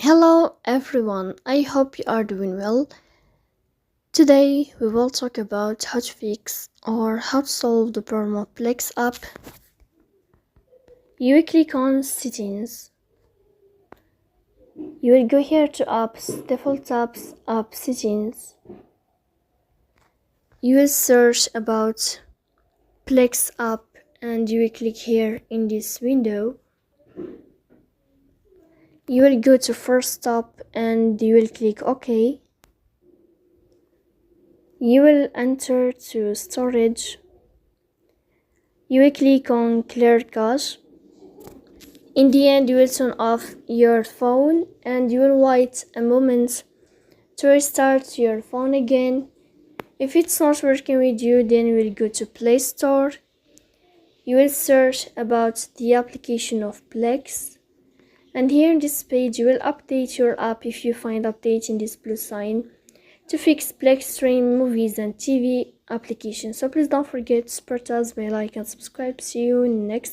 Hello everyone, I hope you are doing well. Today we will talk about how to fix or how to solve the problem of Plex app. You will click on settings. You will go here to apps, default apps, app settings. You will search about Plex app and you will click here in this window. You will go to first stop and you will click OK. You will enter to storage. You will click on clear cache. In the end, you will turn off your phone and you will wait a moment to restart your phone again. If it's not working with you, then you will go to Play Store. You will search about the application of Plex. And here in this page, you will update your app if you find update in this blue sign to fix Plex stream movies and TV applications. So please don't forget to support us by like and subscribe. See you next time.